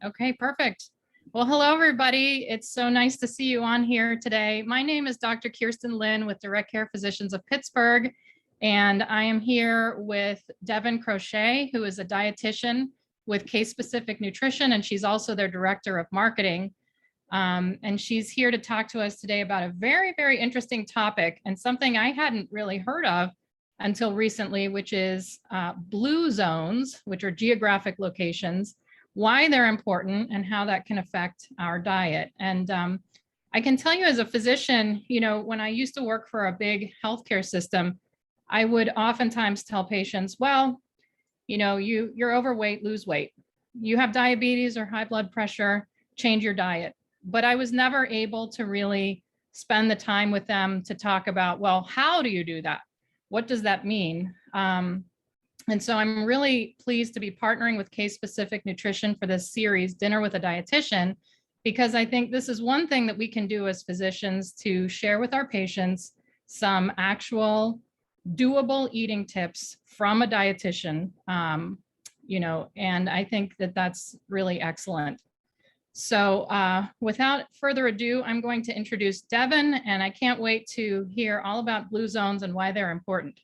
Okay, perfect. Well, hello, everybody. It's so nice to see you on here today. My name is Dr. Kirsten Lynn with Direct Care Physicians of Pittsburgh, and I am here with Devon Kroesche, who is a dietitian with case-specific nutrition, and she's also their director of marketing. And she's here to talk to us today about a very, very interesting topic and something I hadn't really heard of until recently, which is blue zones, which are geographic locations, why they're important and how that can affect our diet. And I can tell you as a physician, when I used to work for a big healthcare system, I would oftentimes tell patients, well, you're overweight, lose weight. You have diabetes or high blood pressure, change your diet. But I was never able to really spend the time with them to talk about, well, how do you do that? What does that mean? And so I'm really pleased to be partnering with Case-Specific Nutrition for this series, Dinner with a Dietitian, because I think this is one thing that we can do as physicians to share with our patients some actual doable eating tips from a dietitian, and I think that that's really excellent. So without further ado, I'm going to introduce Devon, and I can't wait to hear all about blue zones and why they're important.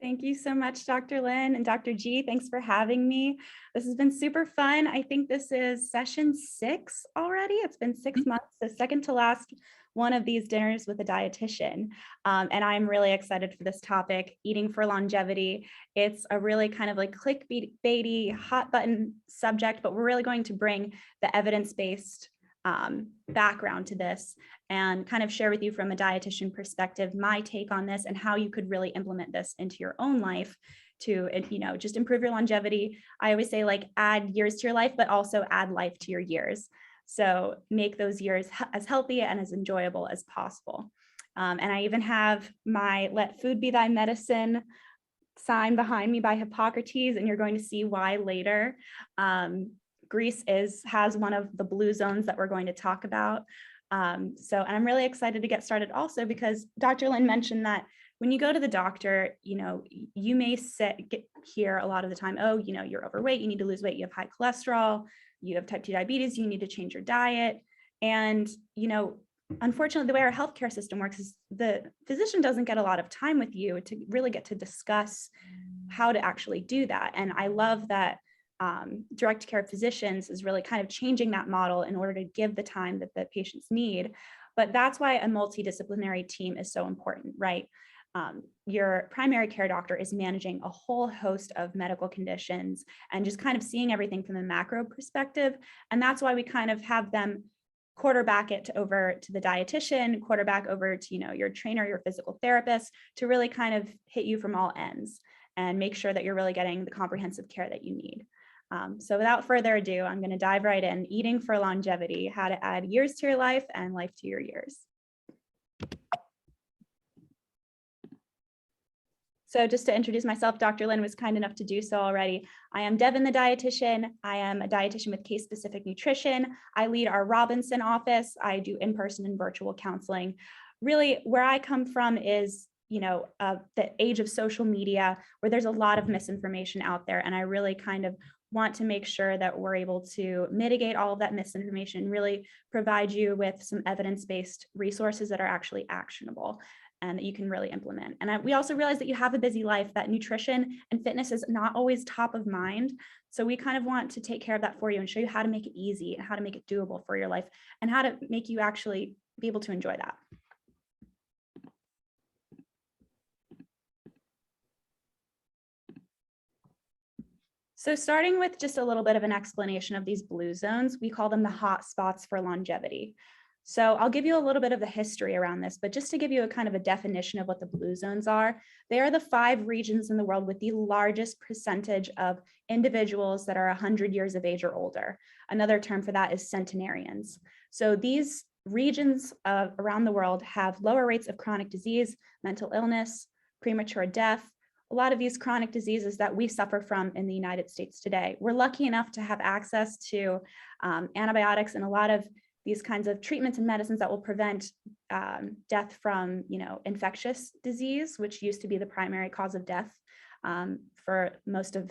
Thank you so much, Dr. Lynn and Dr. G. Thanks for having me. This has been super fun. I think this is session 6 already. It's been 6 months, the second to last one of these dinners with a dietitian. And I'm really excited for this topic, eating for longevity. It's a really kind of like clickbaity, hot button subject, but we're really going to bring the evidence-based background to this and kind of share with you from a dietitian perspective my take on this and how you could really implement this into your own life to just improve your longevity. I always say, like, add years to your life, but also add life to your years. So make those years as healthy and as enjoyable as possible. And I even have my "Let Food Be Thy Medicine" sign behind me by Hippocrates, and you're going to see why later. Greece has one of the blue zones that we're going to talk about. And I'm really excited to get started also because Dr. Lynn mentioned that when you go to the doctor, you may hear a lot of the time, oh, you're overweight, you need to lose weight, you have high cholesterol, you have type 2 diabetes, you need to change your diet. And, unfortunately, the way our healthcare system works is the physician doesn't get a lot of time with you to really get to discuss how to actually do that. And I love that Direct Care Physicians is really kind of changing that model in order to give the time that the patients need. But that's why a multidisciplinary team is so important, right? Your primary care doctor is managing a whole host of medical conditions and just kind of seeing everything from a macro perspective. And that's why we kind of have them quarterback it over to the dietitian, quarterback over to, your trainer, your physical therapist, to really kind of hit you from all ends and make sure that you're really getting the comprehensive care that you need. So without further ado, I'm going to dive right in. Eating for longevity, how to add years to your life and life to your years. So just to introduce myself, Dr. Lynn was kind enough to do so already. I am Devon the dietitian. I am a dietitian with Case-Specific Nutrition. I lead our Robinson office. I do in-person and virtual counseling. Really, where I come from is the age of social media, where there's a lot of misinformation out there. And I really kind of want to make sure that we're able to mitigate all of that misinformation, really provide you with some evidence-based resources that are actually actionable and that you can really implement. And we also realize that you have a busy life, that nutrition and fitness is not always top of mind. So we kind of want to take care of that for you and show you how to make it easy and how to make it doable for your life and how to make you actually be able to enjoy that. So starting with just a little bit of an explanation of these blue zones, we call them the hot spots for longevity. So I'll give you a little bit of the history around this, but just to give you a kind of a definition of what the blue zones are, they are the 5 regions in the world with the largest percentage of individuals that are 100 years of age or older. Another term for that is centenarians. So these regions around the world have lower rates of chronic disease, mental illness, premature death, a lot of these chronic diseases that we suffer from in the United States today. We're lucky enough to have access to antibiotics and a lot of these kinds of treatments and medicines that will prevent death from, infectious disease, which used to be the primary cause of death for most of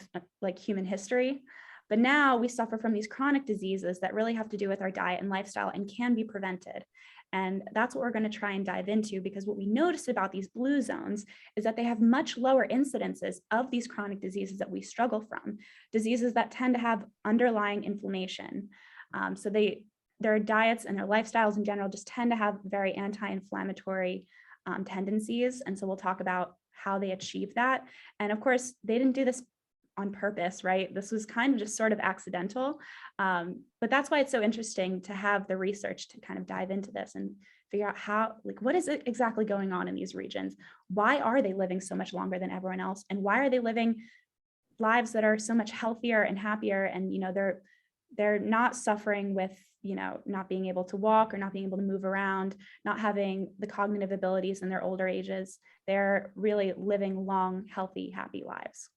human history. But now we suffer from these chronic diseases that really have to do with our diet and lifestyle and can be prevented. And that's what we're going to try and dive into, because what we noticed about these blue zones is that they have much lower incidences of these chronic diseases that we struggle from, diseases that tend to have underlying inflammation. So their diets and their lifestyles in general just tend to have very anti-inflammatory tendencies. And so we'll talk about how they achieve that. And of course, they didn't do this on purpose, right? This was kind of just sort of accidental. But that's why it's so interesting to have the research to kind of dive into this and figure out how, like, what is it exactly going on in these regions? Why are they living so much longer than everyone else? And why are they living lives that are so much healthier and happier? And, you know, they're not suffering with, you know, not being able to walk or not being able to move around, not having the cognitive abilities in their older ages. They're really living long, healthy, happy lives.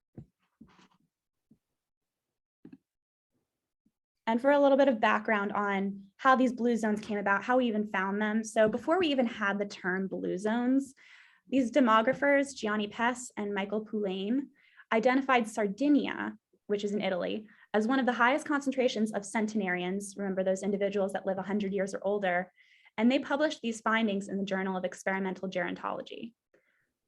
And for a little bit of background on how these blue zones came about, how we even found them. So before we even had the term blue zones, these demographers, Gianni Pes and Michael Poulain, identified Sardinia, which is in Italy, as one of the highest concentrations of centenarians. Remember, those individuals that live 100 years or older. And they published these findings in the Journal of Experimental Gerontology.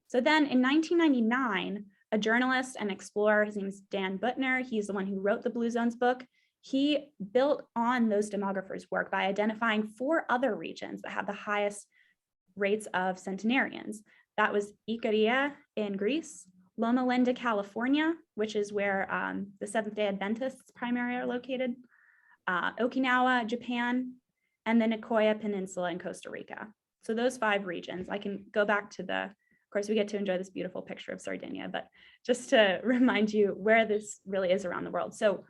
So then in 1999, a journalist and explorer, his name is Dan Buettner, he's the one who wrote the Blue Zones book. He built on those demographers' work by identifying 4 other regions that have the highest rates of centenarians. That was Icaria in Greece, Loma Linda, California, which is where the Seventh-day Adventists primarily are located, Okinawa, Japan, and the Nicoya Peninsula in Costa Rica. So those 5 regions. I can go back to of course, we get to enjoy this beautiful picture of Sardinia, but just to remind you where this really is around the world. So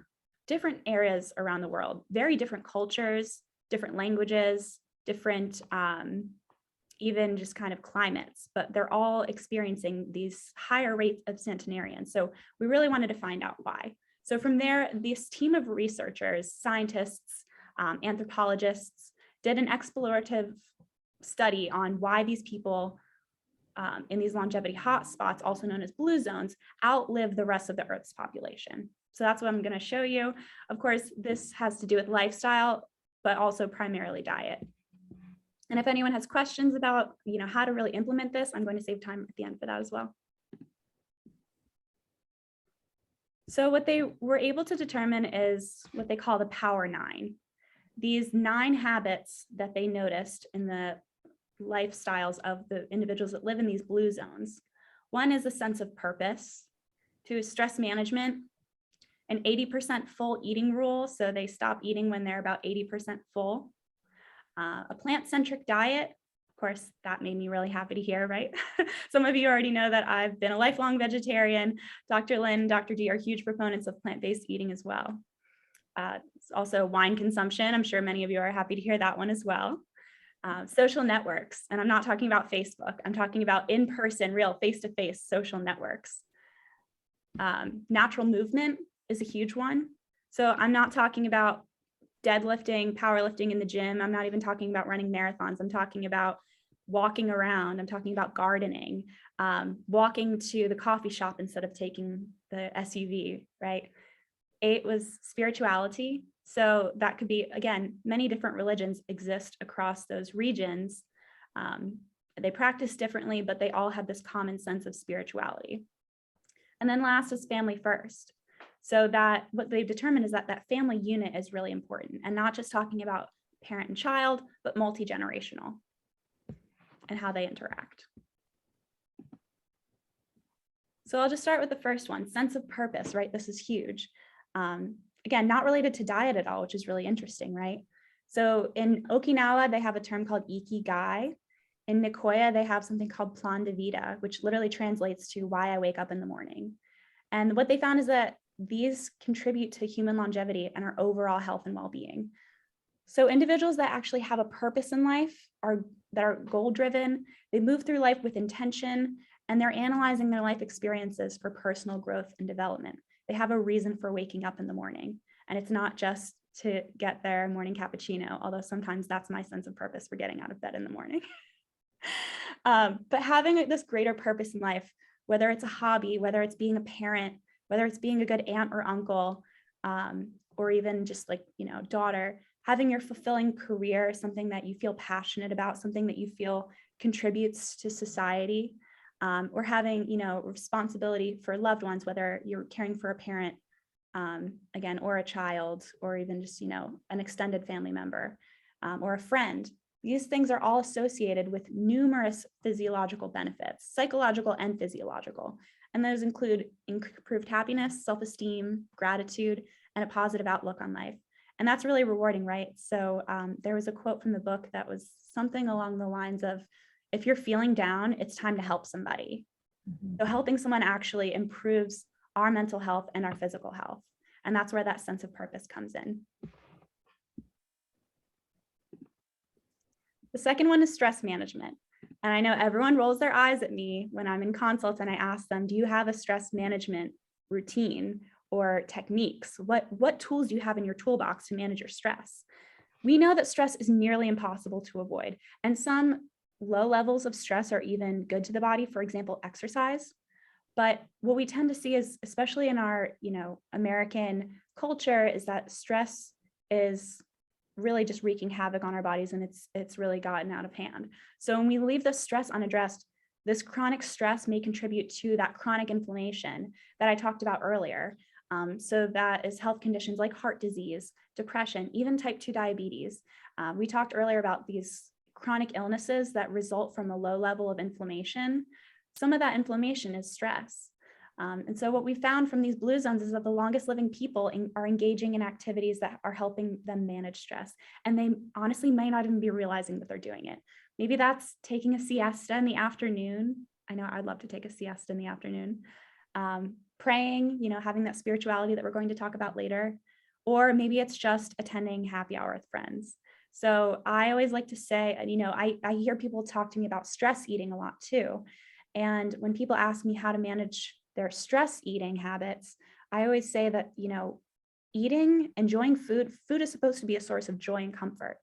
different areas around the world, very different cultures, different languages, different even just kind of climates, but they're all experiencing these higher rates of centenarians. So we really wanted to find out why. So from there, this team of researchers, scientists, anthropologists, did an explorative study on why these people in these longevity hotspots, also known as blue zones, outlive the rest of the Earth's population. So that's what I'm going to show you. Of course, this has to do with lifestyle, but also primarily diet. And if anyone has questions about, you know, how to really implement this, I'm going to save time at the end for that as well. So what they were able to determine is what they call the Power 9. These 9 habits that they noticed in the lifestyles of the individuals that live in these blue zones. One is a sense of purpose, 2 is stress management, an 80% full eating rule, so they stop eating when they're about 80% full. A plant-centric diet, of course, that made me really happy to hear, right? Some of you already know that I've been a lifelong vegetarian. Dr. Lynn, Dr. G are huge proponents of plant-based eating as well. Also wine consumption, I'm sure many of you are happy to hear that one as well. Social networks, and I'm not talking about Facebook, I'm talking about in-person, real face-to-face social networks. Natural movement is a huge one. So I'm not talking about deadlifting, powerlifting in the gym. I'm not even talking about running marathons. I'm talking about walking around. I'm talking about gardening, walking to the coffee shop instead of taking the SUV, right? 8 was spirituality. So that could be, again, many different religions exist across those regions. They practice differently, but they all have this common sense of spirituality. And then last is family first. So that what they've determined is that that family unit is really important, and not just talking about parent and child, but multi-generational and how they interact. So I'll just start with the first one, sense of purpose, right? This is huge. Again, not related to diet at all, which is really interesting, right? So in Okinawa, they have a term called ikigai. In Nicoya, they have something called plan de vida, which literally translates to why I wake up in the morning. And what they found is that these contribute to human longevity and our overall health and well-being. So individuals that actually have a purpose in life that are goal-driven, they move through life with intention, and they're analyzing their life experiences for personal growth and development. They have a reason for waking up in the morning, and it's not just to get their morning cappuccino, although sometimes that's my sense of purpose for getting out of bed in the morning. But having this greater purpose in life, whether it's a hobby, whether it's being a parent, whether it's being a good aunt or uncle, or even just like, daughter, having your fulfilling career, something that you feel passionate about, something that you feel contributes to society, or having, responsibility for loved ones, whether you're caring for a parent, again, or a child, or even just, an extended family member, or a friend. These things are all associated with numerous physiological benefits, psychological and physiological. And those include improved happiness, self-esteem, gratitude, and a positive outlook on life. And that's really rewarding, right? So there was a quote from the book that was something along the lines of, if you're feeling down, it's time to help somebody. So helping someone actually improves our mental health and our physical health. And that's where that sense of purpose comes in. The second one is stress management. And I know everyone rolls their eyes at me when I'm in consults and I ask them, do you have a stress management routine or techniques? What tools do you have in your toolbox to manage your stress? We know that stress is nearly impossible to avoid. And some low levels of stress are even good to the body, for example, exercise. But what we tend to see is, especially in our, American culture, is that stress is really just wreaking havoc on our bodies, and it's really gotten out of hand. So when we leave this stress unaddressed, this chronic stress may contribute to that chronic inflammation that I talked about earlier. So that is health conditions like heart disease, depression, even type 2 diabetes. We talked earlier about these chronic illnesses that result from a low level of inflammation. Some of that inflammation is stress. And so what we found from these blue zones is that the longest living people are engaging in activities that are helping them manage stress. And they honestly may not even be realizing that they're doing it. Maybe that's taking a siesta in the afternoon. I know I'd love to take a siesta in the afternoon. Praying, having that spirituality that we're going to talk about later. Or maybe it's just attending happy hour with friends. So I always like to say, I hear people talk to me about stress eating a lot too. And when people ask me how to manage their stress eating habits, I always say that, eating, enjoying food is supposed to be a source of joy and comfort.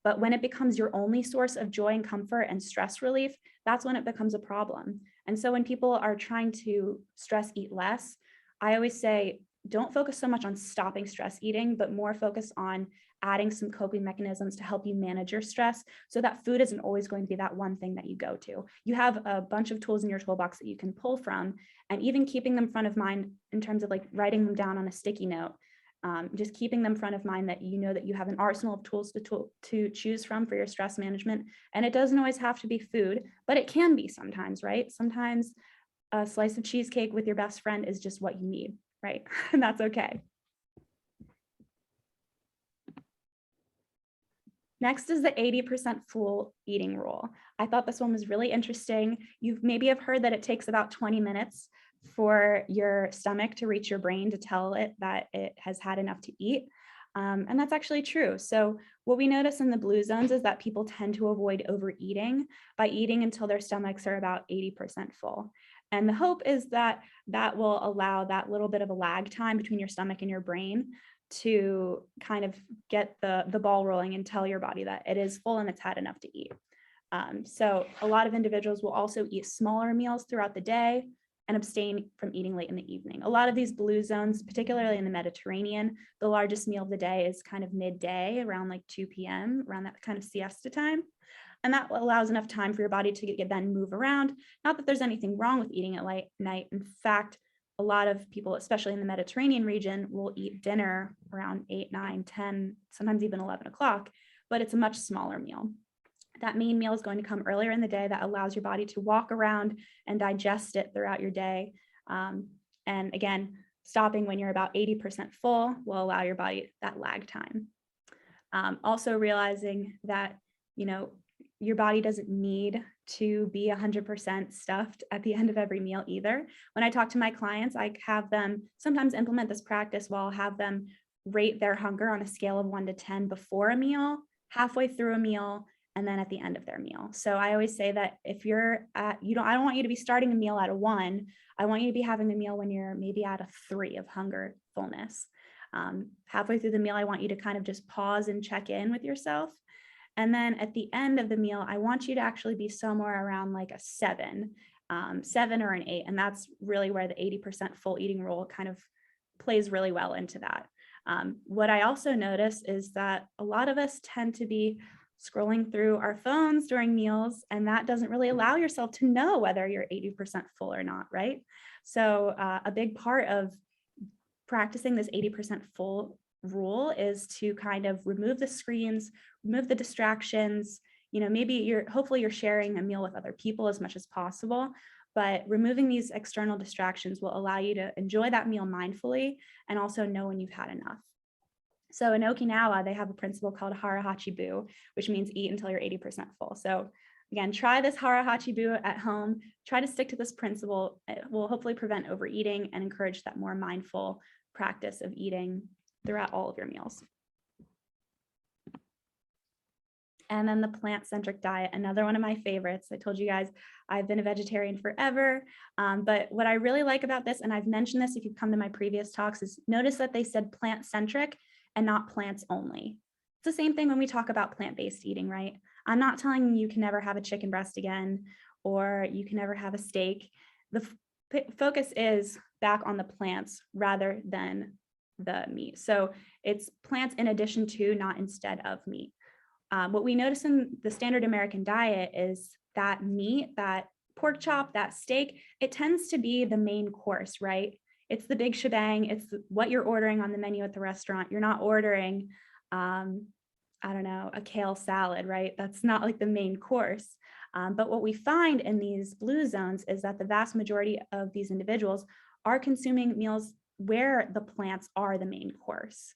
But when it becomes your only source of joy and comfort and stress relief, that's when it becomes a problem. And so when people are trying to stress eat less, I always say, don't focus so much on stopping stress eating, but more focus on adding some coping mechanisms to help you manage your stress, so that food isn't always going to be that one thing that you go to. You have a bunch of tools in your toolbox that you can pull from, and even keeping them front of mind in terms of like writing them down on a sticky note, just keeping them front of mind that that you have an arsenal of tools to choose from for your stress management. And it doesn't always have to be food, but it can be sometimes, right? Sometimes a slice of cheesecake with your best friend is just what you need, right? And that's okay. Next is the 80% full eating rule. I thought this one was really interesting. You maybe have heard that it takes about 20 minutes for your stomach to reach your brain to tell it that it has had enough to eat. And that's actually true. So what we notice in the blue zones is that people tend to avoid overeating by eating until their stomachs are about 80% full. And the hope is that that will allow that little bit of a lag time between your stomach and your brain to kind of get the ball rolling and tell your body that it is full and it's had enough to eat. So a lot of individuals will also eat smaller meals throughout the day and abstain from eating late in the evening. A lot of these blue zones, particularly in the Mediterranean, the largest meal of the day is kind of midday, around like 2 p.m., around that kind of siesta time. And that allows enough time for your body to then move around. Not that there's anything wrong with eating at late night. In fact, a lot of people, especially in the Mediterranean region, will eat dinner around 8, 9, 10, sometimes even 11 o'clock, but it's a much smaller meal. That main meal is going to come earlier in the day. That allows your body to walk around and digest it throughout your day. And again, stopping when you're about 80% full will allow your body that lag time. Also realizing that, your body doesn't need to be 100% stuffed at the end of every meal either. When I talk to my clients, I have them sometimes implement this practice where I'll have them rate their hunger on a scale of 1 to 10 before a meal, halfway through a meal, and then at the end of their meal. So I always say that if you're at, I don't want you to be starting a meal at a 1. I want you to be having a meal when you're maybe at a 3 of hunger fullness. Halfway through the meal, I want you to kind of just pause and check in with yourself. And then at the end of the meal, I want you to actually be somewhere around like a 7 or an 8. And that's really where the 80% full eating rule kind of plays really well into that. What I also notice is that a lot of us tend to be scrolling through our phones during meals, and that doesn't really allow yourself to know whether you're 80% full or not, right? So a big part of practicing this 80% full rule is to kind of remove the screens, remove the distractions. Maybe hopefully you're sharing a meal with other people as much as possible, but removing these external distractions will allow you to enjoy that meal mindfully and also know when you've had enough. So in Okinawa, they have a principle called hara-hachi-bu, which means eat until you're 80% full. So again, try this hara-hachi-bu at home. Try to stick to this principle. It will hopefully prevent overeating and encourage that more mindful practice of eating throughout all of your meals. And then the plant-centric diet, another one of my favorites. I told you guys I've been a vegetarian forever, but what I really like about this, and I've mentioned this if you've come to my previous talks, is notice that they said plant-centric and not plants only. It's the same thing when we talk about plant-based eating, right? I'm not telling you can never have a chicken breast again, or you can never have a steak. The focus is back on the plants rather than the meat. So it's plants in addition to, not instead of meat. What we notice in the standard American diet is that meat, that pork chop, that steak, it tends to be the main course, right? It's the big shebang. It's what you're ordering on the menu at the restaurant. You're not ordering, I don't know, a kale salad, right? That's not like the main course. But what we find in these blue zones is that the vast majority of these individuals are consuming meals where the plants are the main course.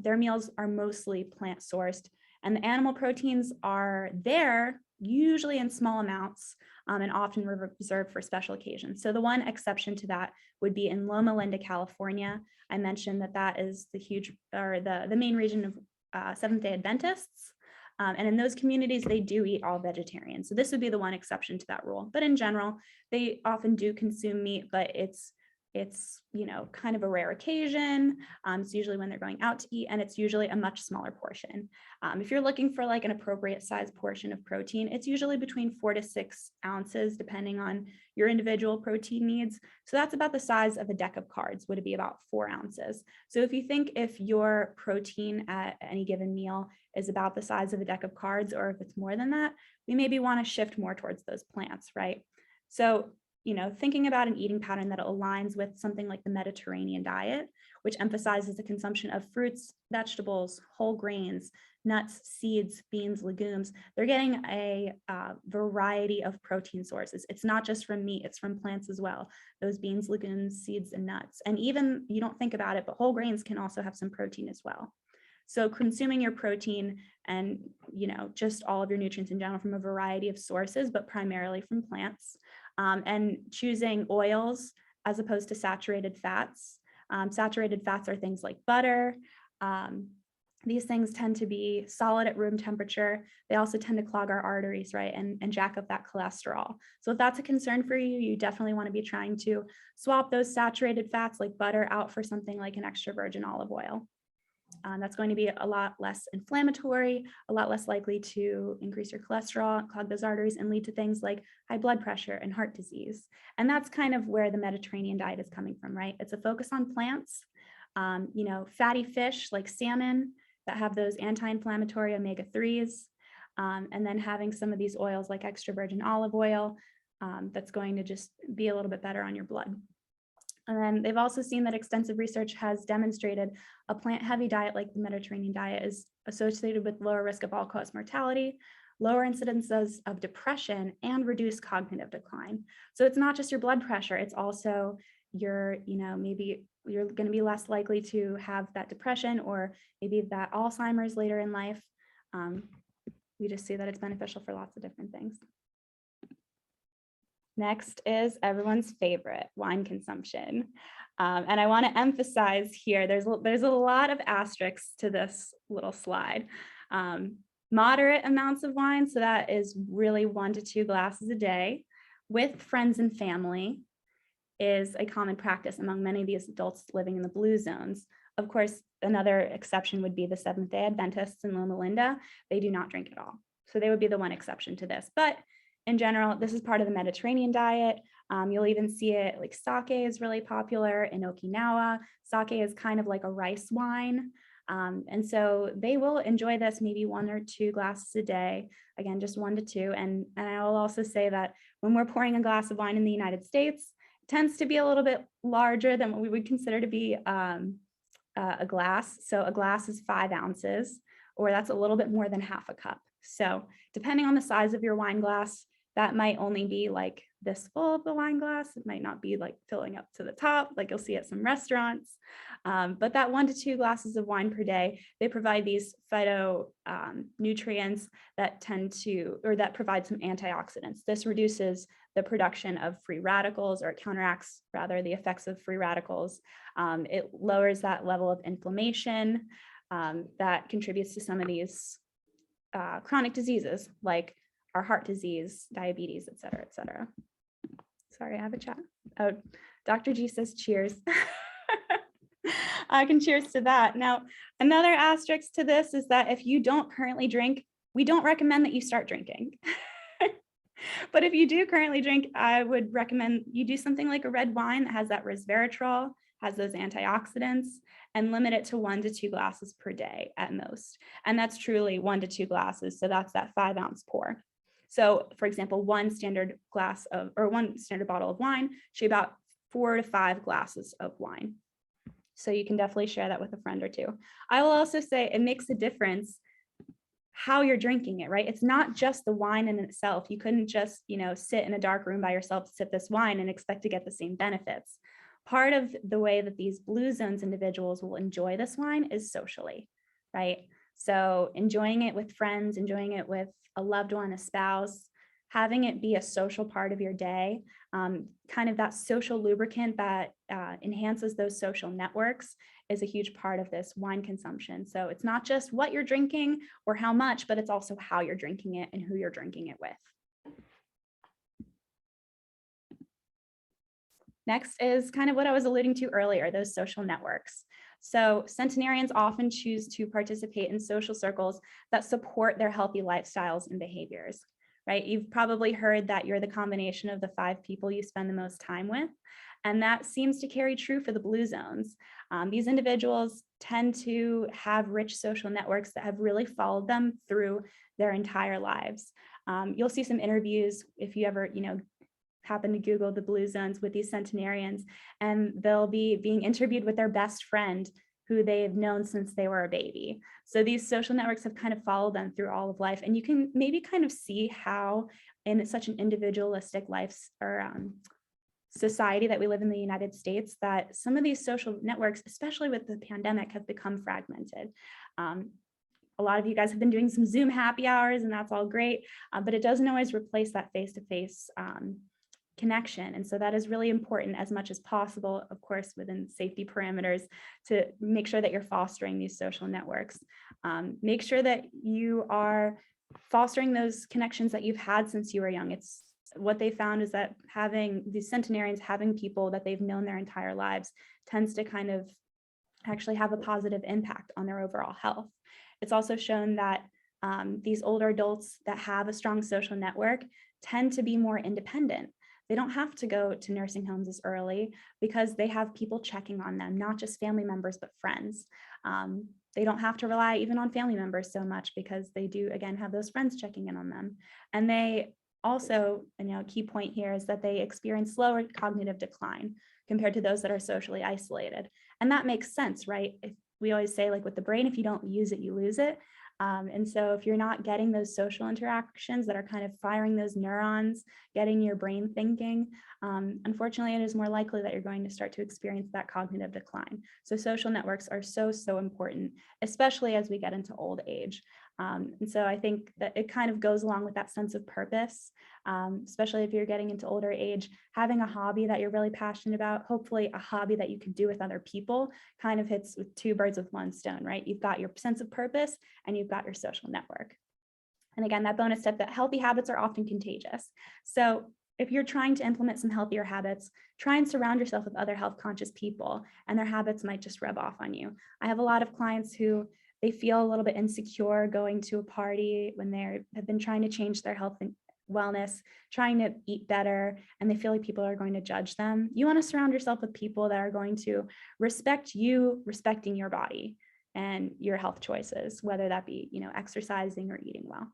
Their meals are mostly plant sourced, and the animal proteins are there usually in small amounts and often reserved for special occasions. So the one exception to that would be in Loma Linda, California. I mentioned that is the main region of Seventh-day Adventists. And in those communities, they do eat all vegetarian. So this would be the one exception to that rule. But in general, they often do consume meat, but it's kind of a rare occasion. It's usually when they're going out to eat, and it's usually a much smaller portion. If you're looking for like an appropriate size portion of protein, it's usually between 4 to 6 ounces, depending on your individual protein needs. So that's about the size of a deck of cards, would be about 4 ounces. So if you think if your protein at any given meal is about the size of a deck of cards, or if it's more than that, we maybe want to shift more towards those plants, right? So thinking about an eating pattern that aligns with something like the Mediterranean diet, which emphasizes the consumption of fruits, vegetables, whole grains, nuts, seeds, beans, legumes. They're getting a variety of protein sources. It's not just from meat, it's from plants as well. Those beans, legumes, seeds, and nuts. And even, you don't think about it, but whole grains can also have some protein as well. So consuming your protein and, just all of your nutrients in general from a variety of sources, but primarily from plants. And choosing oils as opposed to saturated fats. Saturated fats are things like butter. These things tend to be solid at room temperature. They also tend to clog our arteries, right, and jack up that cholesterol. So if that's a concern for you, you definitely want to be trying to swap those saturated fats like butter out for something like an extra virgin olive oil. That's going to be a lot less inflammatory, a lot less likely to increase your cholesterol, clog those arteries, and lead to things like high blood pressure and heart disease. And that's kind of where the Mediterranean diet is coming from, right? It's a focus on plants, fatty fish like salmon that have those anti-inflammatory omega-3s, and then having some of these oils like extra virgin olive oil that's going to just be a little bit better on your blood. And then they've also seen that extensive research has demonstrated a plant-heavy diet like the Mediterranean diet is associated with lower risk of all-cause mortality, lower incidences of depression, and reduced cognitive decline. So it's not just your blood pressure, it's also your, maybe you're going to be less likely to have that depression or maybe that Alzheimer's later in life. We just see that it's beneficial for lots of different things. Next is everyone's favorite, wine consumption. And I want to emphasize here, there's a lot of asterisks to this little slide. Moderate amounts of wine, so that is really 1 to 2 glasses a day with friends and family is a common practice among many of these adults living in the blue zones. Of course, another exception would be the Seventh-day Adventists in Loma Linda. They do not drink at all. So they would be the one exception to this. But in general, this is part of the Mediterranean diet. You'll even see it like sake is really popular in Okinawa. Sake is kind of like a rice wine. And so they will enjoy this maybe 1 or 2 glasses a day, again, just 1 to 2. And I will also say that when we're pouring a glass of wine in the United States, it tends to be a little bit larger than what we would consider to be a glass. So a glass is 5 ounces, or that's a little bit more than half a cup. So depending on the size of your wine glass, that might only be like this full of the wine glass. It might not be like filling up to the top, like you'll see at some restaurants. But that 1 to 2 glasses of wine per day, they provide these phytonutrients that that provide some antioxidants. This reduces the production of free radicals, or it counteracts rather the effects of free radicals. It lowers that level of inflammation that contributes to some of these chronic diseases like our heart disease, diabetes, et cetera, et cetera. Sorry, I have a chat. Oh, Dr. G says cheers. I can cheers to that. Now, another asterisk to this is that if you don't currently drink, we don't recommend that you start drinking. But if you do currently drink, I would recommend you do something like a red wine that has that resveratrol, has those antioxidants, and limit it to 1 to 2 glasses per day at most. And that's truly 1 to 2 glasses. So that's that 5 ounce pour. So for example, one standard bottle of wine should be about 4 to 5 glasses of wine. So you can definitely share that with a friend or 2. I will also say it makes a difference how you're drinking it, right? It's not just the wine in itself. You couldn't just, sit in a dark room by yourself, sip this wine and expect to get the same benefits. Part of the way that these blue zones individuals will enjoy this wine is socially, right? So enjoying it with friends, enjoying it with a loved one, a spouse, having it be a social part of your day, kind of that social lubricant that enhances those social networks is a huge part of this wine consumption. So it's not just what you're drinking or how much, but it's also how you're drinking it and who you're drinking it with. Next is kind of what I was alluding to earlier, those social networks. So centenarians often choose to participate in social circles that support their healthy lifestyles and behaviors, right? You've probably heard that you're the combination of the 5 people you spend the most time with. And that seems to carry true for the blue zones. These individuals tend to have rich social networks that have really followed them through their entire lives. You'll see some interviews if you ever, happen to Google the blue zones with these centenarians, and they'll be being interviewed with their best friend who they've known since they were a baby. So these social networks have kind of followed them through all of life. And you can maybe kind of see how in such an individualistic society that we live in the United States, that some of these social networks, especially with the pandemic, have become fragmented. A lot of you guys have been doing some Zoom happy hours, and that's all great, but it doesn't always replace that face-to-face connection. And so that is really important, as much as possible, of course, within safety parameters, to make sure that you're fostering these social networks. Make sure that you are fostering those connections that you've had since you were young. It's what they found is that having these centenarians, having people that they've known their entire lives, tends to kind of actually have a positive impact on their overall health. It's also shown that these older adults that have a strong social network tend to be more independent. They don't have to go to nursing homes as early because they have people checking on them, not just family members, but friends. They don't have to rely even on family members so much because they do, again, have those friends checking in on them. And they also, key point here is that they experience slower cognitive decline compared to those that are socially isolated. And that makes sense, right? If we always say, like with the brain, if you don't use it, you lose it. And so if you're not getting those social interactions that are kind of firing those neurons, getting your brain thinking, unfortunately, it is more likely that you're going to start to experience that cognitive decline. So social networks are so, so important, especially as we get into old age. And so I think that it kind of goes along with that sense of purpose, especially if you're getting into older age, having a hobby that you're really passionate about, hopefully a hobby that you can do with other people, kind of hits with 2 birds with 1 stone, right? You've got your sense of purpose and you've got your social network. And again, that bonus tip, that healthy habits are often contagious. So if you're trying to implement some healthier habits, try and surround yourself with other health conscious people, and their habits might just rub off on you. I have a lot of clients who they feel a little bit insecure going to a party when they have been trying to change their wellness, trying to eat better, and they feel like people are going to judge them. You want to surround yourself with people that are going to respect you, respecting your body and your health choices, whether that be, exercising or eating well.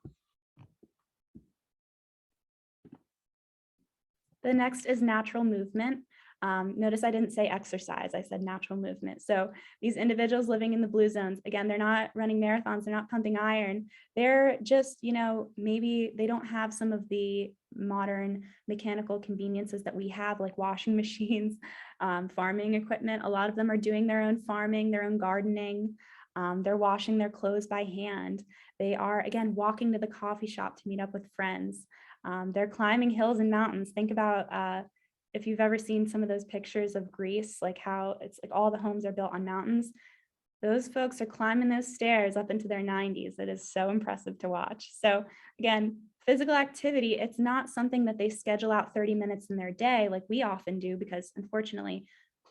The next is natural movement. Notice I didn't say exercise, I said natural movement. So these individuals living in the blue zones, again, they're not running marathons, they're not pumping iron. They're just, maybe they don't have some of the modern mechanical conveniences that we have, like washing machines, farming equipment. A lot of them are doing their own farming, their own gardening. They're washing their clothes by hand. They are, again, walking to the coffee shop to meet up with friends. They're climbing hills and mountains. Think about if you've ever seen some of those pictures of Greece, like how it's like all the homes are built on mountains. Those folks are climbing those stairs up into their 90s. It is so impressive to watch. So again, physical activity, it's not something that they schedule out 30 minutes in their day like we often do, because unfortunately,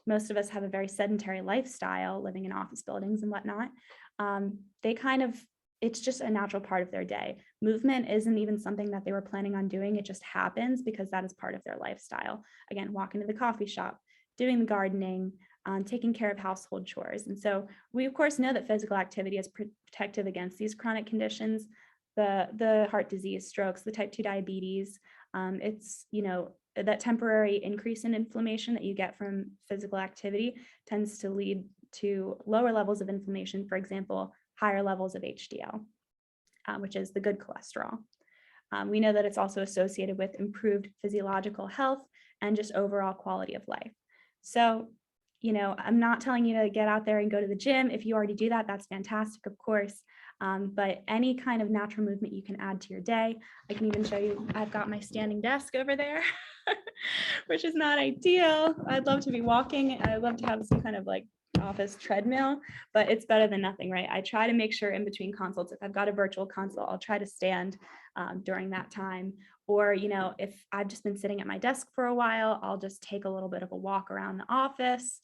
most of us have a very sedentary lifestyle living in office buildings and whatnot. It's just a natural part of their day. Movement isn't even something that they were planning on doing. It just happens because that is part of their lifestyle. Again, walking to the coffee shop, doing the gardening, taking care of household chores. And so we, of course, know that physical activity is protective against these chronic conditions, the heart disease, strokes, the type 2 diabetes. It's, that temporary increase in inflammation that you get from physical activity tends to lead to lower levels of inflammation, for example, higher levels of HDL, which is the good cholesterol. We know that it's also associated with improved physiological health and just overall quality of life. So, I'm not telling you to get out there and go to the gym. If you already do that, that's fantastic, of course. But any kind of natural movement you can add to your day. I can even show you, I've got my standing desk over there, which is not ideal. I'd love to be walking. I'd love to have some kind of like office treadmill, but it's better than nothing, right? I try to make sure in between consults, if I've got a virtual consult, I'll try to stand during that time. Or, if I've just been sitting at my desk for a while, I'll just take a little bit of a walk around the office.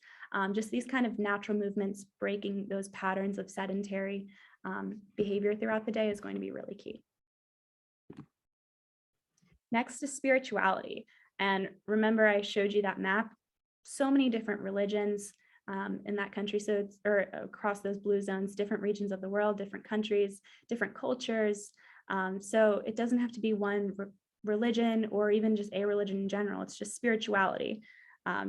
Just these kind of natural movements, breaking those patterns of sedentary behavior throughout the day is going to be really key. Next is spirituality. And remember, I showed you that map, so many different religions in that country. So it's across those blue zones, different regions of the world, different countries, different cultures. So it doesn't have to be one religion or even just a religion in general. It's just spirituality.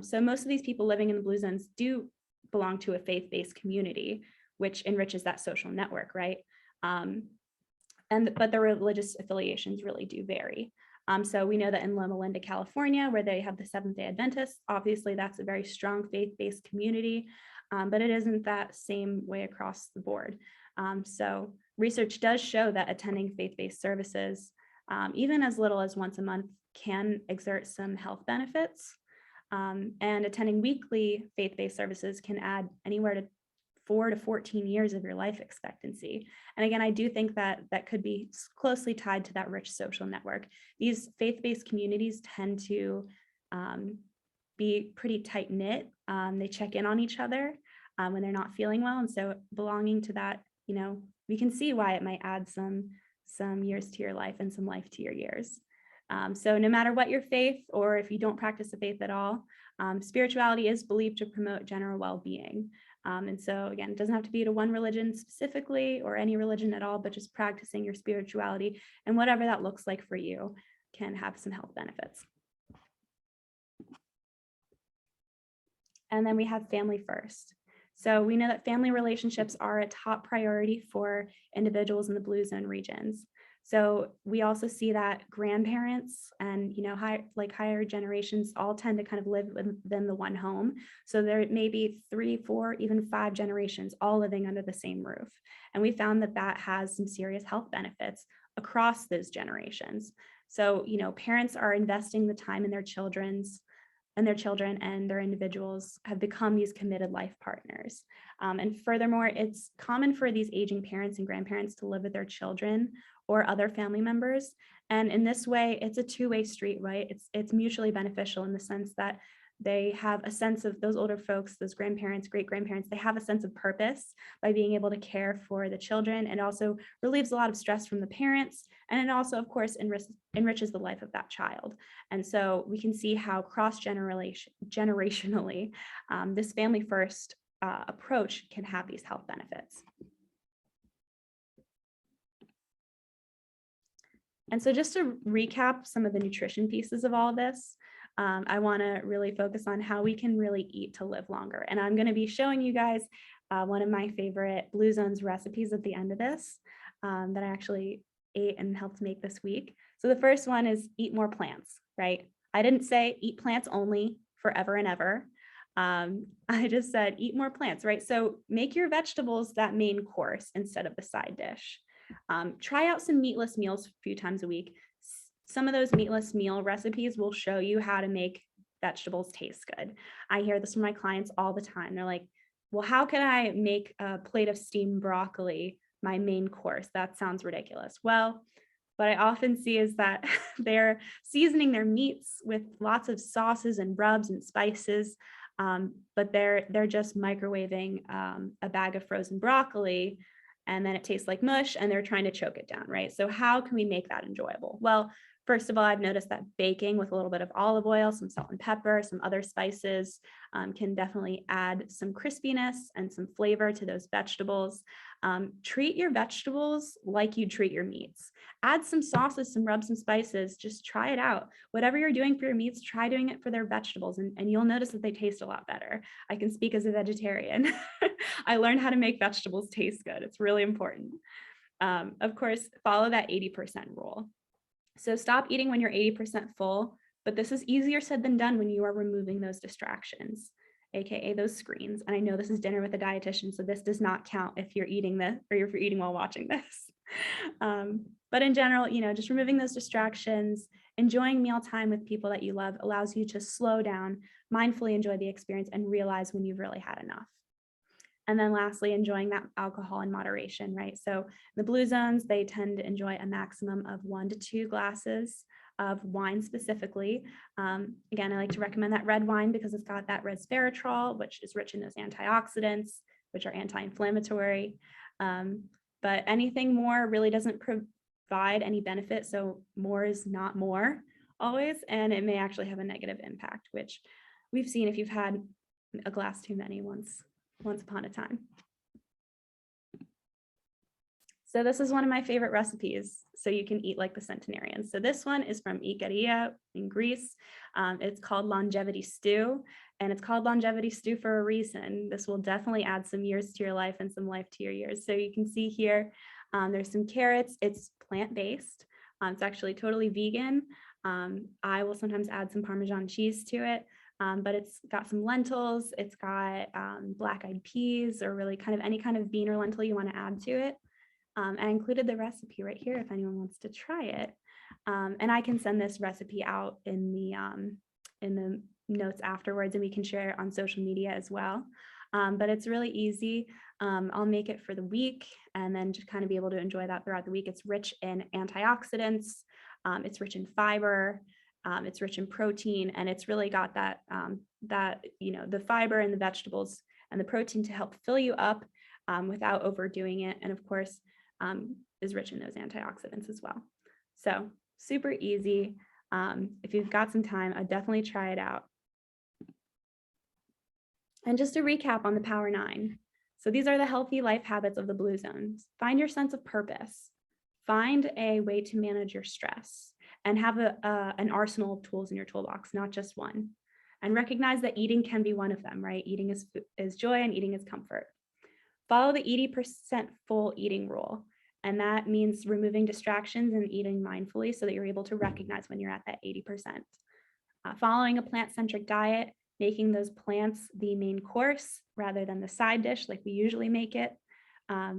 So most of these people living in the blue zones do belong to a faith-based community, which enriches that social network, right? But their religious affiliations really do vary. So we know that in Loma Linda, California, where they have the Seventh-day Adventists, obviously that's a very strong faith-based community, but it isn't that same way across the board. So research does show that attending faith-based services, even as little as once a month, can exert some health benefits. And attending weekly faith-based services can add anywhere to 4 to 14 years of your life expectancy. And again, I do think that that could be closely tied to that rich social network. These faith-based communities tend to be pretty tight-knit. They check in on each other when they're not feeling well. And so belonging to that, we can see why it might add some years to your life and some life to your years. So no matter what your faith, or if you don't practice a faith at all, spirituality is believed to promote general well-being. And so again, it doesn't have to be to one religion specifically or any religion at all, but just practicing your spirituality and whatever that looks like for you can have some health benefits. And then we have family first. So we know that family relationships are a top priority for individuals in the blue zone regions. So we also see that grandparents and higher generations all tend to kind of live within the one home. So there may be 3, 4, even 5 generations all living under the same roof. And we found that that has some serious health benefits across those generations. So, parents are investing the time in their children, and their individuals have become these committed life partners. And furthermore, it's common for these aging parents and grandparents to live with their children or other family members. And in this way, it's a two-way street, right? It's mutually beneficial in the sense that they have a sense of, those older folks, those grandparents, great grandparents, they have a sense of purpose by being able to care for the children, and also relieves a lot of stress from the parents. And it also, of course, enriches the life of that child. And so we can see how generationally, this family first approach can have these health benefits. And so just to recap some of the nutrition pieces of all this, I want to really focus on how we can really eat to live longer. And I'm going to be showing you guys one of my favorite Blue Zones recipes at the end of this that I actually ate and helped make this week. So the first one is eat more plants, right? I didn't say eat plants only forever and ever. I just said eat more plants, right? So make your vegetables that main course instead of the side dish. Try out some meatless meals a few times a week. Some of those meatless meal recipes will show you how to make vegetables taste good. I hear this from my clients all the time. They're like, well, how can I make a plate of steamed broccoli my main course? That sounds ridiculous. Well, what I often see is that they're seasoning their meats with lots of sauces and rubs and spices, but they're just microwaving a bag of frozen broccoli, and then it tastes like mush, and they're trying to choke it down, right? So how can we make that enjoyable? Well, first of all, I've noticed that baking with a little bit of olive oil, some salt and pepper, some other spices can definitely add some crispiness and some flavor to those vegetables. Treat your vegetables like you treat your meats. Add some sauces, some rubs, some spices, just try it out. Whatever you're doing for your meats, try doing it for their vegetables, and you'll notice that they taste a lot better. I can speak as a vegetarian. I learned how to make vegetables taste good. It's really important. Of course, follow that 80% rule. So stop eating when you're 80% full, but this is easier said than done when you are removing those distractions, AKA those screens. And I know this is dinner with a dietitian, so this does not count if you're eating this or if you're eating while watching this. But in general, just removing those distractions, enjoying mealtime with people that you love allows you to slow down, mindfully enjoy the experience, and realize when you've really had enough. And then lastly, enjoying that alcohol in moderation, right? So the Blue Zones, they tend to enjoy a maximum of 1 to 2 glasses of wine specifically. Again, I like to recommend that red wine because it's got that resveratrol, which is rich in those antioxidants, which are anti-inflammatory. But anything more really doesn't provide any benefit. So more is not more always, and it may actually have a negative impact, which we've seen if you've had a glass too many once upon a time. So this is one of my favorite recipes, so you can eat like the centenarians. So this one is from Ikaria in Greece. It's called longevity stew, and it's called longevity stew for a reason. This will definitely add some years to your life and some life to your years. So you can see here, there's some carrots. It's plant-based. It's actually totally vegan. I will sometimes add some Parmesan cheese to it. But it's got some lentils, it's got black-eyed peas, or really kind of any kind of bean or lentil you want to add to it. And I included the recipe right here if anyone wants to try it. And I can send this recipe out in the notes afterwards, and we can share it on social media as well. But it's really easy. I'll make it for the week and then just kind of be able to enjoy that throughout the week. It's rich in antioxidants, it's rich in fiber, it's rich in protein, and it's really got that, the fiber and the vegetables and the protein to help fill you up without overdoing it. And of course, is rich in those antioxidants as well. So super easy. If you've got some time, I'd definitely try it out. And just to recap on the Power 9. So these are the healthy life habits of the Blue Zones. Find your sense of purpose. Find a way to manage your stress, and have an arsenal of tools in your toolbox, not just one. And recognize that eating can be one of them, right? Eating is joy and eating is comfort. Follow the 80% full eating rule. And that means removing distractions and eating mindfully so that you're able to recognize when you're at that 80%. Following a plant-centric diet, making those plants the main course rather than the side dish like we usually make it.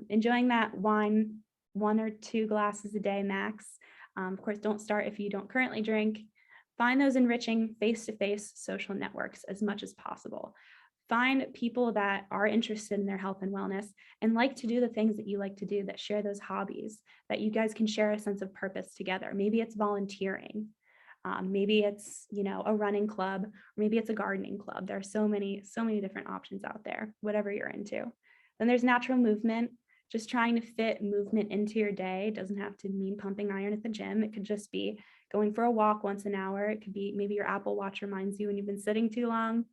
Enjoying that wine, 1 or 2 glasses a day max. Of course, don't start if you don't currently drink. Find those enriching face-to-face social networks as much as possible. Find people that are interested in their health and wellness and like to do the things that you like to do, that share those hobbies, that you guys can share a sense of purpose together. Maybe it's volunteering. Maybe it's, a running club, or maybe it's a gardening club. There are so many different options out there, whatever you're into. Then there's natural movement. Just trying to fit movement into your day. It doesn't have to mean pumping iron at the gym. It could just be going for a walk once an hour. It could be maybe your Apple Watch reminds you when you've been sitting too long.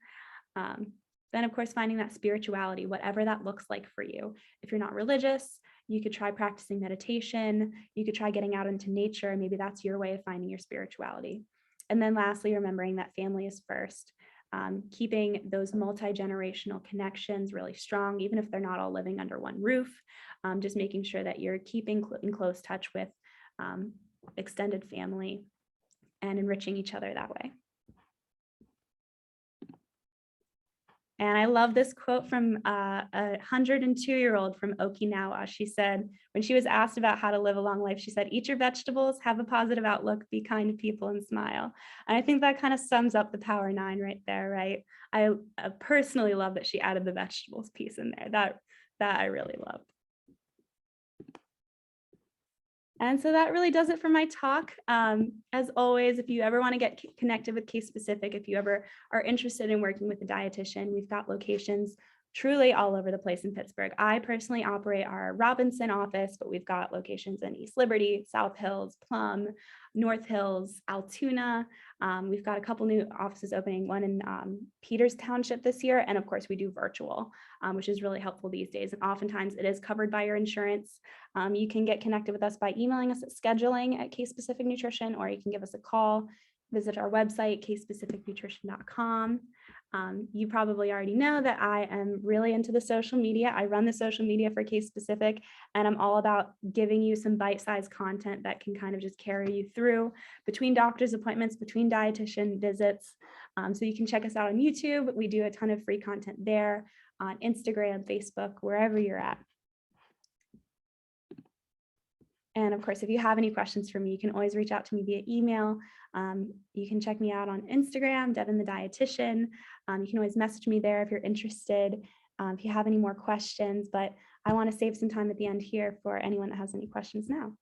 Then, of course, finding that spirituality, whatever that looks like for you. If you're not religious, you could try practicing meditation. You could try getting out into nature. Maybe that's your way of finding your spirituality. And then lastly, remembering that family is first. Keeping those multi-generational connections really strong, even if they're not all living under one roof. Just making sure that you're keeping in close touch with extended family and enriching each other that way. And I love this quote from a 102-year-old from Okinawa. She said, when she was asked about how to live a long life, she said, eat your vegetables, have a positive outlook, be kind to people, and smile. And I think that kind of sums up the Power 9 right there, right? I personally love that she added the vegetables piece in there. That I really love. And so that really does it for my talk. As always, if you ever want to get connected with Case Specific, if you ever are interested in working with a dietitian, we've got locations truly all over the place in Pittsburgh. I personally operate our Robinson office, but we've got locations in East Liberty, South Hills, Plum, North Hills, Altoona. We've got a couple new offices opening, one in Peters Township this year. And of course, we do virtual, which is really helpful these days. And oftentimes it is covered by your insurance. You can get connected with us by emailing us at scheduling@Case Specific Nutrition, or you can give us a call, visit our website, casespecificnutrition.com. You probably already know that I am really into the social media. I run the social media for Case Specific, and I'm all about giving you some bite-sized content that can kind of just carry you through between doctor's appointments, between dietitian visits. So you can check us out on YouTube. We do a ton of free content there, on Instagram, Facebook, wherever you're at. And of course, if you have any questions for me, you can always reach out to me via email. You can check me out on Instagram, Devon the Dietitian. You can always message me there if you're interested, if you have any more questions, but I want to save some time at the end here for anyone that has any questions now.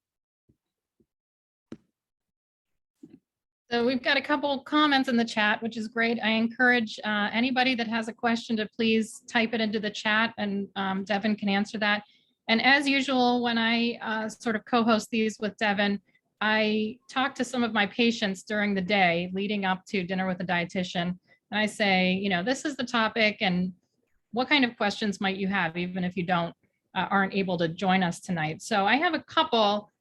So we've got a couple comments in the chat, which is great. I encourage anybody that has a question to please type it into the chat, and Devon can answer that. And as usual, when I sort of co-host these with Devon, I talk to some of my patients during the day leading up to dinner with a dietitian. And I say, this is the topic, and what kind of questions might you have, even if you aren't able to join us tonight. So I have a couple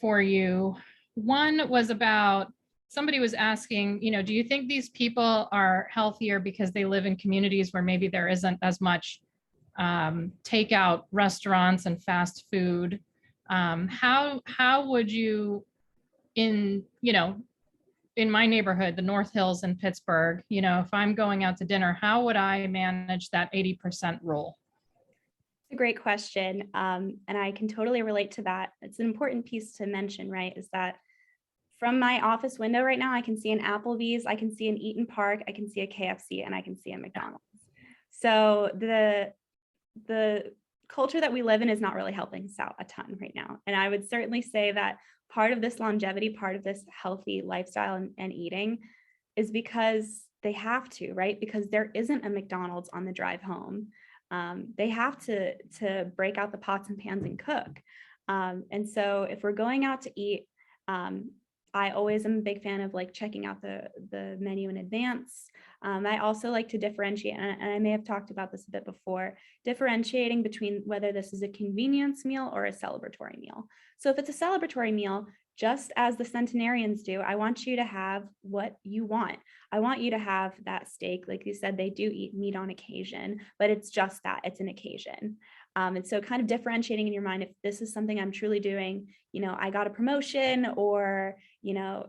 for you. One was about, somebody was asking, do you think these people are healthier because they live in communities where maybe there isn't as much takeout restaurants and fast food? How would you, in my neighborhood, the North Hills in Pittsburgh, if I'm going out to dinner, how would I manage that 80% rule? It's a great question. And I can totally relate to that. It's an important piece to mention, right? Is that from my office window right now, I can see an Applebee's, I can see an Eaton Park, I can see a KFC, and I can see a McDonald's. So the culture that we live in is not really helping us out a ton right now. And I would certainly say that part of this longevity, part of this healthy lifestyle and eating is because they have to, right? Because there isn't a McDonald's on the drive home. They have to break out the pots and pans and cook. And so if we're going out to eat, I always am a big fan of checking out the menu in advance. I also like to differentiate, and I may have talked about this a bit before, differentiating between whether this is a convenience meal or a celebratory meal. So if it's a celebratory meal, just as the centenarians do, I want you to have what you want. I want you to have that steak. Like you said, they do eat meat on occasion, but it's just that, it's an occasion. And so kind of differentiating in your mind, if this is something I'm truly doing, I got a promotion, or,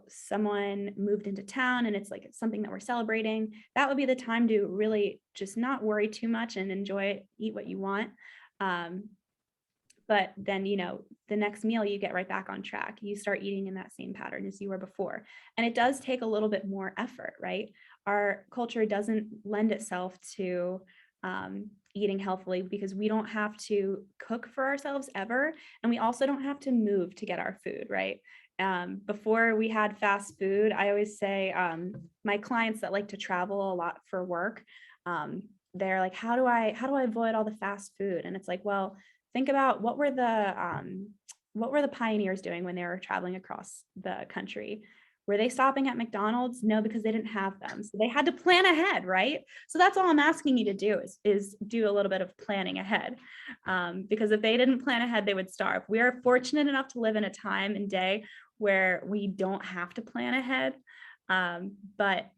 someone moved into town and it's something that we're celebrating, that would be the time to really just not worry too much and enjoy it, eat what you want. But then, the next meal, you get right back on track. You start eating in that same pattern as you were before. And it does take a little bit more effort, right? Our culture doesn't lend itself to eating healthily because we don't have to cook for ourselves ever. And we also don't have to move to get our food, right? Before we had fast food, I always say my clients that like to travel a lot for work, they're like, how do I avoid all the fast food? And it's like, well, think about what were the pioneers doing when they were traveling across the country? Were they stopping at McDonald's? No, because they didn't have them. So they had to plan ahead, right? So that's all I'm asking you to do is do a little bit of planning ahead. Because if they didn't plan ahead, they would starve. We are fortunate enough to live in a time and day where we don't have to plan ahead, but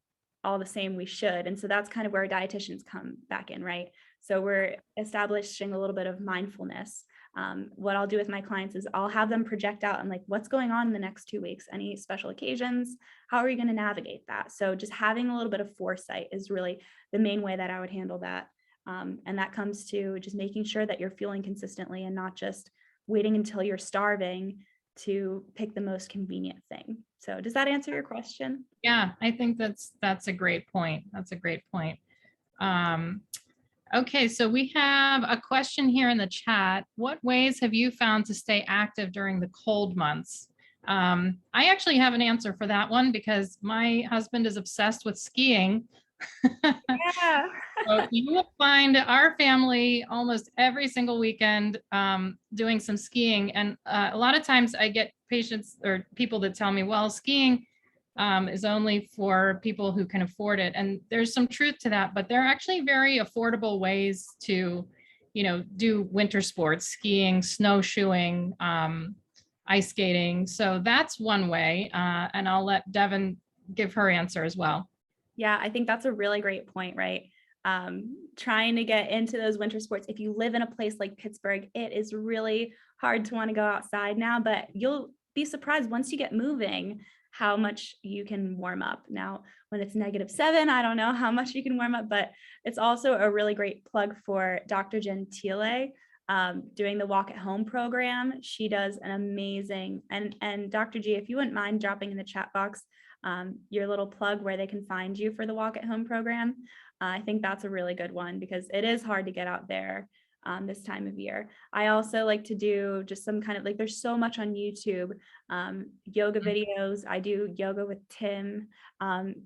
all the same, we should. And so that's kind of where dietitians come back in, right? So we're establishing a little bit of mindfulness. What I'll do with my clients is I'll have them project out and like, what's going on in the next 2 weeks? Any special occasions? How are you going to navigate that? So just having a little bit of foresight is really the main way that I would handle that. And that comes to just making sure that you're fueling consistently and not just waiting until you're starving to pick the most convenient thing. So does that answer your question? Yeah, I think that's a great point. That's a great point. Okay, so we have a question here in the chat. What ways have you found to stay active during the cold months? I actually have an answer for that one because my husband is obsessed with skiing. Yeah. So you will find our family almost every single weekend doing some skiing. And a lot of times I get patients or people that tell me, well, skiing is only for people who can afford it. And there's some truth to that, but there are actually very affordable ways to, do winter sports, skiing, snowshoeing, ice skating. So that's one way. And I'll let Devon give her answer as well. Yeah, I think that's a really great point, right? Trying to get into those winter sports. If you live in a place like Pittsburgh, it is really hard to want to go outside now, but you'll be surprised once you get moving how much you can warm up. Now, when it's -7, I don't know how much you can warm up, but it's also a really great plug for Dr. Gentile doing the Walk at Home program. She does an amazing, and Dr. G, if you wouldn't mind dropping in the chat box your little plug where they can find you for the Walk at Home program. I think that's a really good one because it is hard to get out there this time of year. I also like to do just some kind of like, there's so much on YouTube, yoga videos. I do yoga with Tim.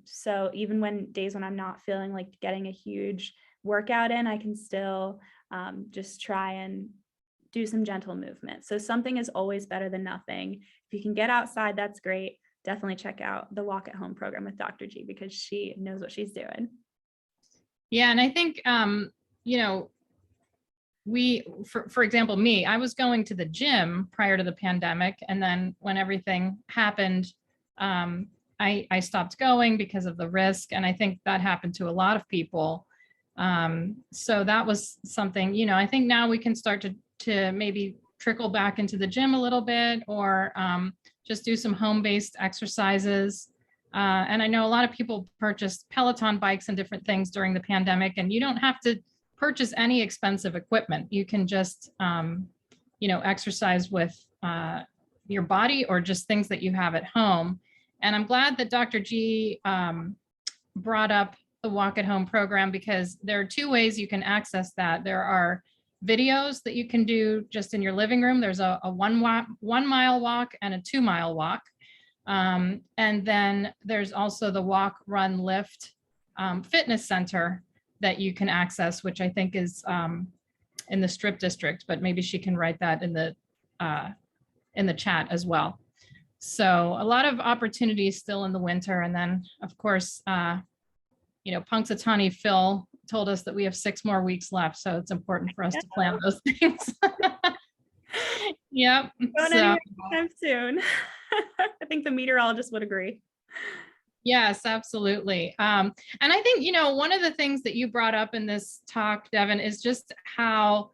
So even when days when I'm not feeling like getting a huge workout in, I can still just try and do some gentle movement. So something is always better than nothing. If you can get outside, that's great. Definitely check out the Walk at Home program with Dr. G because she knows what she's doing. Yeah. And I think, for example, me, I was going to the gym prior to the pandemic. And then when everything happened, I stopped going because of the risk. And I think that happened to a lot of people. So that was something, I think now we can start to maybe trickle back into the gym a little bit or just do some home-based exercises. And I know a lot of people purchased Peloton bikes and different things during the pandemic, and you don't have to purchase any expensive equipment. You can just, exercise with your body or just things that you have at home. And I'm glad that Dr. G brought up the Walk at Home program because there are two ways you can access that. There are videos that you can do just in your living room. There's a 1 mile walk and a 2 mile walk. And then there's also the Walk, Run, Lift fitness center that you can access, which I think is in the Strip District, but maybe she can write that in the chat as well. So a lot of opportunities still in the winter. And then of course, Punxsutawney Phil told us that we have 6 more weeks left. So it's important for us to plan those things. Yep. Don't anytime soon. I think the meteorologist would agree. Yes, absolutely. And I think, one of the things that you brought up in this talk, Devon, is just how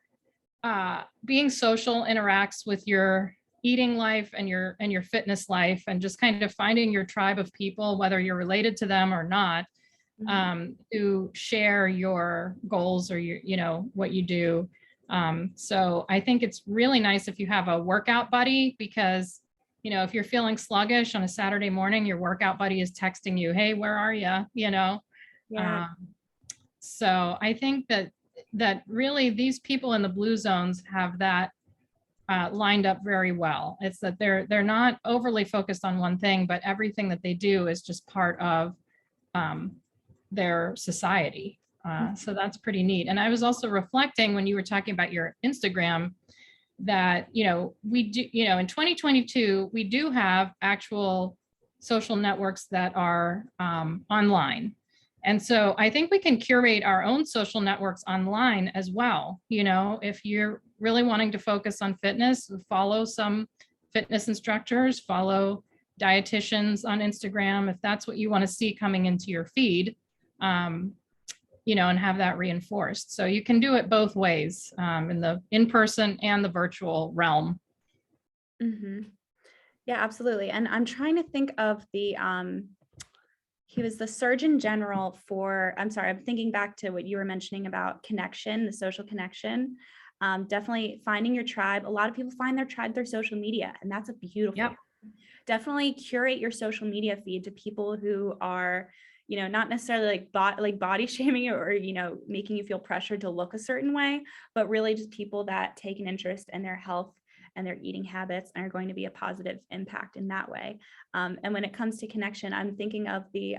being social interacts with your eating life and your fitness life, and just kind of finding your tribe of people, whether you're related to them or not, to share your goals or what you do. So I think it's really nice if you have a workout buddy, because if you're feeling sluggish on a Saturday morning, your workout buddy is texting you, hey, where are you? Yeah. So I think that really these people in the blue zones have that lined up very well. It's that they're not overly focused on one thing, but everything that they do is just part of their society. So that's pretty neat. And I was also reflecting when you were talking about your Instagram that, we do, in 2022, we do have actual social networks that are online. And so I think we can curate our own social networks online as well. If you're really wanting to focus on fitness, follow some fitness instructors, follow dietitians on Instagram, if that's what you want to see coming into your feed, and have that reinforced. So you can do it both ways, in the in-person and the virtual realm. Mm-hmm. Yeah, absolutely. And I'm trying to think of he was the Surgeon General I'm thinking back to what you were mentioning about connection, the social connection. Definitely finding your tribe. A lot of people find their tribe through social media, and that's a beautiful. Yep. Definitely curate your social media feed to people who are, not necessarily like body shaming or, making you feel pressured to look a certain way, but really just people that take an interest in their health and their eating habits and are going to be a positive impact in that way. And when it comes to connection, I'm thinking of the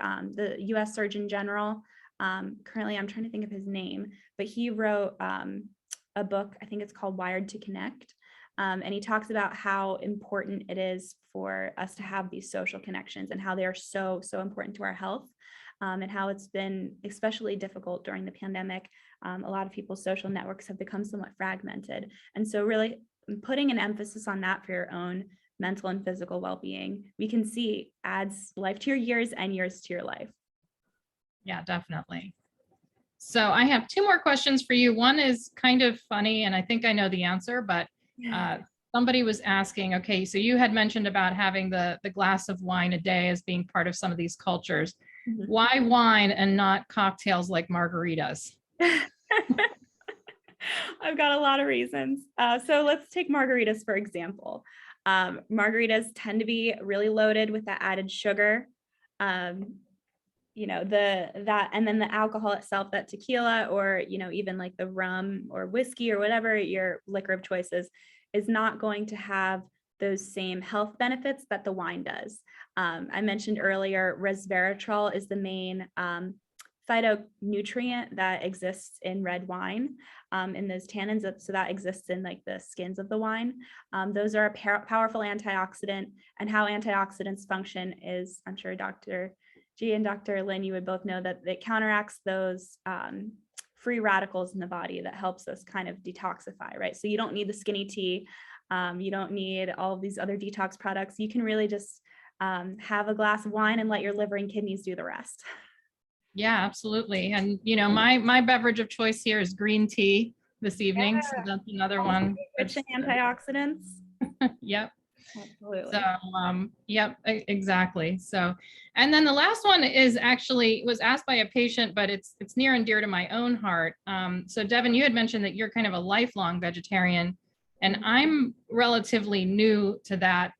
U.S. Surgeon General. Currently, I'm trying to think of his name, but he wrote a book, I think it's called Wired to Connect. And he talks about how important it is for us to have these social connections and how they are so, so important to our health, and how it's been especially difficult during the pandemic. A lot of people's social networks have become somewhat fragmented. And so really putting an emphasis on that for your own mental and physical well-being, we can see adds life to your years and years to your life. Yeah, definitely. So I have two more questions for you. One is kind of funny, and I think I know the answer, but somebody was asking, okay, so you had mentioned about having the glass of wine a day as being part of some of these cultures. Mm-hmm. Why wine and not cocktails like margaritas? I've got a lot of reasons. So let's take margaritas, for example. Margaritas tend to be really loaded with that added sugar. And then the alcohol itself, that tequila or, even like the rum or whiskey or whatever your liquor of choice is not going to have those same health benefits that the wine does. I mentioned earlier, resveratrol is the main phytonutrient that exists in red wine, in those tannins. So that exists in like the skins of the wine. Those are a powerful antioxidant, and how antioxidants function is, I'm sure Dr. G and Dr. Lynn, you would both know that it counteracts those free radicals in the body that helps us kind of detoxify, right? So you don't need the skinny tea. You don't need all of these other detox products. You can really just have a glass of wine and let your liver and kidneys do the rest. Yeah, absolutely. And, my beverage of choice here is green tea this evening. Yeah. So that's another one. Rich in antioxidants. Yep. Absolutely. So, yep, exactly. So, and then the last one was asked by a patient, but it's near and dear to my own heart. So Devon, you had mentioned that you're kind of a lifelong vegetarian, and I'm relatively new to that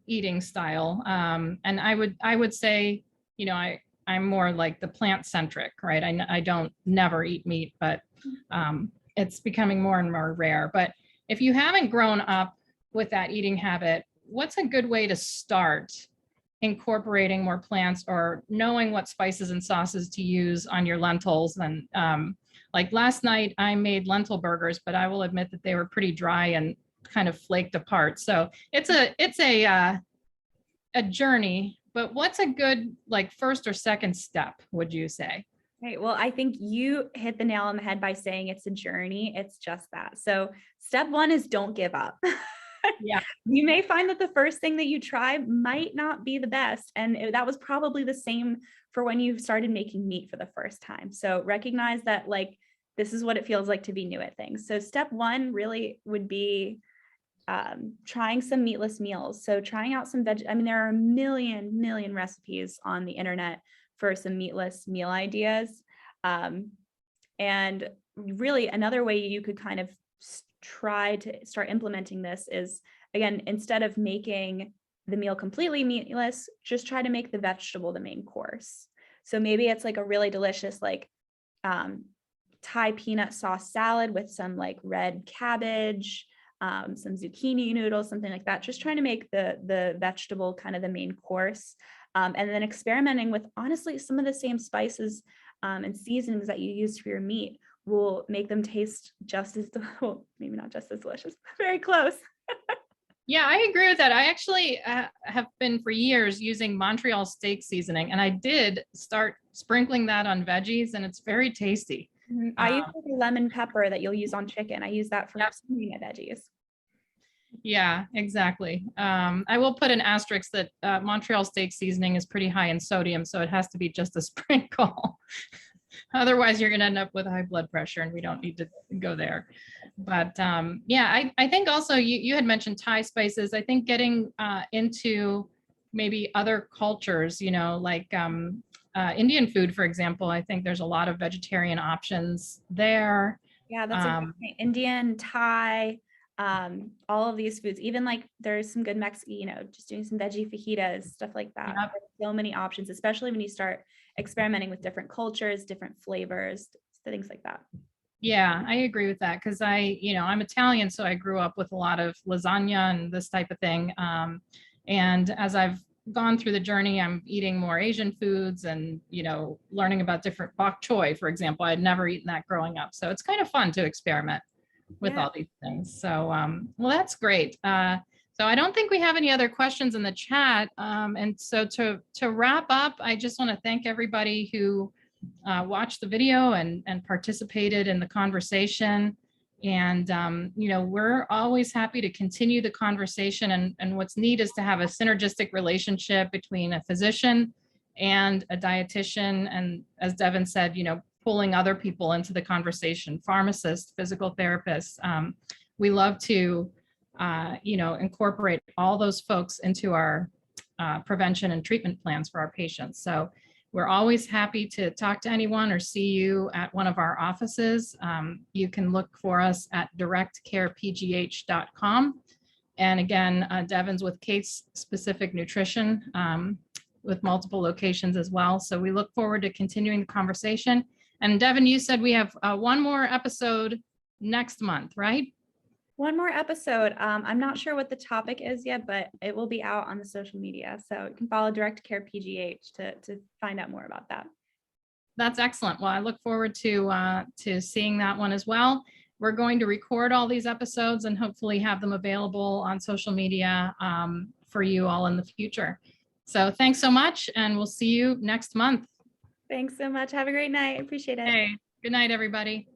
eating style. And I would say, I'm more like the plant centric, right? I don't never eat meat, but it's becoming more and more rare. But if you haven't grown up with that eating habit, what's a good way to start incorporating more plants or knowing what spices and sauces to use on your lentils? And like last night I made lentil burgers, but I will admit that they were pretty dry and kind of flaked apart. So it's a journey, but what's a good like first or second step, would you say? Right. Well, I think you hit the nail on the head by saying it's a journey. It's just that. So step one is don't give up. Yeah. You may find that the first thing that you try might not be the best. And that was probably the same for when you started making meat for the first time. So recognize that like, this is what it feels like to be new at things. So step one really would be trying some meatless meals. So trying out some there are a million recipes on the internet for some meatless meal ideas. And really another way you could kind of try to start implementing this is, again, instead of making the meal completely meatless, just try to make the vegetable the main course. So maybe it's like a really delicious, like Thai peanut sauce salad with some like red cabbage, some zucchini noodles, something like that, just trying to make the vegetable kind of the main course. And then experimenting with honestly some of the same spices and seasonings that you use for your meat will make them taste just as, well, maybe not just as delicious, very close. Yeah, I agree with that. I actually have been for years using Montreal steak seasoning, and I did start sprinkling that on veggies, and it's very tasty. I use the lemon pepper that you'll use on chicken. I use that for Yep. some of my veggies. Yeah, exactly. I will put an asterisk that Montreal steak seasoning is pretty high in sodium, so it has to be just a sprinkle. Otherwise, you're going to end up with high blood pressure, and we don't need to go there. But yeah, I think also you had mentioned Thai spices. I think getting into maybe other cultures, you know, like Indian food, for example, I think there's a lot of vegetarian options there. Yeah, that's a great point. Indian, Thai, all of these foods, even like there's some good Mexican, you know, just doing some veggie fajitas, stuff like that. Yep. There's so many options, especially when you start experimenting with different cultures, different flavors, things like that. Yeah, I agree with that because I'm Italian, so I grew up with a lot of lasagna and this type of thing. And as I've gone through the journey, I'm eating more Asian foods and, learning about different bok choy, for example. I'd never eaten that growing up. So it's kind of fun to experiment with all these things. So, well, that's great. So I don't think we have any other questions in the chat. And so to wrap up, I just want to thank everybody who watched the video and participated in the conversation. And, we're always happy to continue the conversation. And what's neat is to have a synergistic relationship between a physician and a dietitian. And as Devon said, pulling other people into the conversation, pharmacists, physical therapists. We love to, incorporate all those folks into our prevention and treatment plans for our patients. So we're always happy to talk to anyone or see you at one of our offices. You can look for us at directcarepgh.com. And again, Devon's with case-specific nutrition with multiple locations as well. So we look forward to continuing the conversation. And Devon, you said we have one more episode next month, right? One more episode. I'm not sure what the topic is yet, but it will be out on the social media. So you can follow Direct Care PGH to find out more about that. That's excellent. Well, I look forward to seeing that one as well. We're going to record all these episodes and hopefully have them available on social media for you all in the future. So thanks so much, and we'll see you next month. Thanks so much. Have a great night. Appreciate it. Hey, good night, everybody.